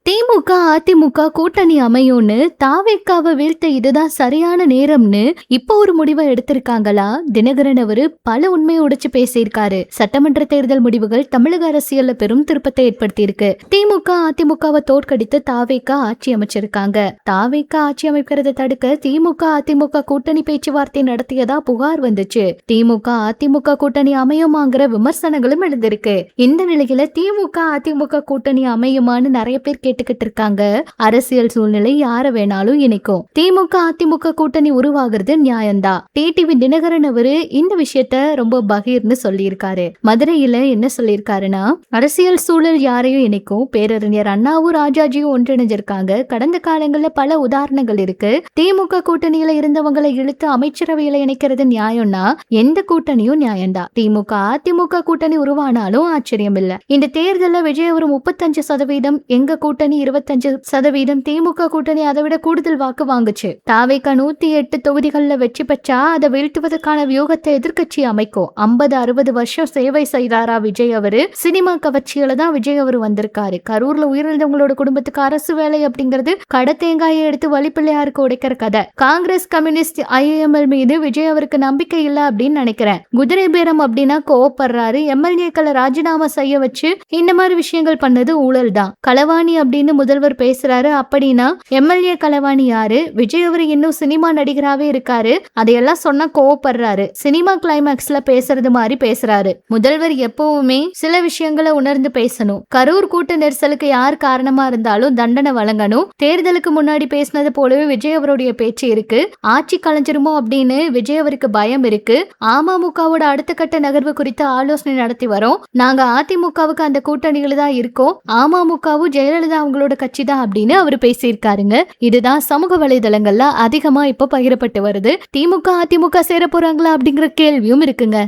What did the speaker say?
திமுக அதிமுக கூட்டணி அமையும்னு தாவேக்காவை வீழ்த்த இதுதான் சரியான நேரம்னு இப்போ ஒரு முடிவை எடுத்திருக்காங்களா? தினகரன் அவரு பல உண்மையை உடைச்சு பேசியிருக்காரு. சட்டமன்ற தேர்தல் முடிவுகள் தமிழக அரசியல்ல பெரும் திருப்பத்தை ஏற்படுத்தியிருக்கு. திமுக அதிமுகவை தோற்கடித்து தாவேக்கா ஆட்சி அமைச்சிருக்காங்க. தாவேக்கா ஆட்சி அமைக்கிறத தடுக்க திமுக அதிமுக கூட்டணி பேச்சுவார்த்தை நடத்தியதா புகார் வந்துச்சு. திமுக அதிமுக கூட்டணி அமையுமாங்கிற விமர்சனங்களும் எழுந்திருக்கு. இந்த நிலையில திமுக அதிமுக கூட்டணி அமையுமான்னு நிறைய பேர் கேட்டுக்கிட்டு இருக்காங்க. அரசியல் சூழ்நிலை யார வேணாலும் இணைக்கும். திமுக அதிமுக கூட்டணி உருவாகிறது நியாயம்தான். டிடிவி தினகரன் அவரு இந்த விஷயத்த ரொம்ப பகீர்னு சொல்லியிருக்காரு. மதுரையில என்ன சொல்லியிருக்காருன்னா, அரசியல் சூழல் யாரையும் இணைக்கும். பேரறிஞர் அண்ணாவும் ராஜாஜியும் ஒன்றிணைஞ்சிருக்காங்க. கடந்த காலங்கள்ல பல உதாரணங்கள் இருக்கு. திமுக கூட்டணியில இருந்தவங்களை இழுத்து அமைச்சரவையில இணைக்கிறது நியாயம்னா எந்த கூட்டணியும் நியாயம்தான். திமுக அதிமுக கூட்டணி உருவானாலும் ஆச்சரியம் இல்ல. இந்த தேர்தல விஜய் ஒரு 35% எங்க கூட்டணி 25%, திமுக கூட்டணி அதை விட கூடுதல் வாக்கு வாங்குச்சு. தாவேக்கா 108 தொகுதிகள்ல வெற்றி பெற்றா அதை வீழ்த்துவதற்கான வியூகத்தை எதிர்கட்சி அமைக்கும். 50-60 வருஷம் சேவை செய்தாரா விஜய் அவரு? சினிமா கவர்ச்சியில தான் விஜய் அவரு வந்திருக்காரு. கரூர்ல உயிரிழந்தவங்களோட குடும்பத்துக்கு அரசு வேலை அப்படிங்கிறது கடத்தேங்காயை எடுத்து வழிப்பிள்ளையாருக்கு உடைக்கிற கதை. காங்கிரஸ் கம்யூனிஸ்ட் IAML மீது விஜய் அவருக்கு நம்பிக்கை இல்ல அப்படின்னு நினைக்கிறேன். குதிரை பேரம் அப்படின்னா கோவப்படுறாரு. MLA-க்களை ராஜினாமா செய்ய வச்சு இந்த மாதிரி விஷயங்கள் பண்ணது ஊழல் தான். களவாணி அப்படின்னு முதல்வர் பேசுறாரு. அப்படின்னா MLA களவாணி யாரு? விஜய் அவர் இன்னும் சினிமா நடிகராவே இருக்காரு. அதையெல்லாம் சொன்னா கோவப்படுறாரு. சினிமா கிளைமேக்ஸ்ல பேசுறது மாதிரி பேசுறாரு. முதல்வர் எப்பவுமே சில விஷயங்களை உணர்ந்து பேசணும். கரூர் கூட்ட நெரிசலுக்கு யார் காரணமா இருந்தாலும் தண்டனை வழங்கணும். தேர்தலுக்கு முன்னாடி பேசினது போலவே விஜய் அவருடைய பேச்சு இருக்கு. ஆட்சி கலைஞ்சிருமோ அப்படின்னு விஜய் அவருக்கு பயம் இருக்கு. அமமுகவோட அடுத்த கட்ட நகர்வு குறித்து ஆலோசனை நடத்தி வரோம். நாங்க அதிமுகவுக்கு அந்த கூட்டணிகள் தான் இருக்கோம். அமமுகவும் ஜெயலலிதா அவங்களோட கட்சி தான் அப்படின்னு அவர் பேசியிருக்காருங்க. இதுதான் சமூக வலைதளங்கள்ல அதிகமா இப்ப பகிரப்பட்டு வருது. திமுக அதிமுக சேர போறாங்களா அப்படிங்கிற கேள்வியும் இருக்குங்க.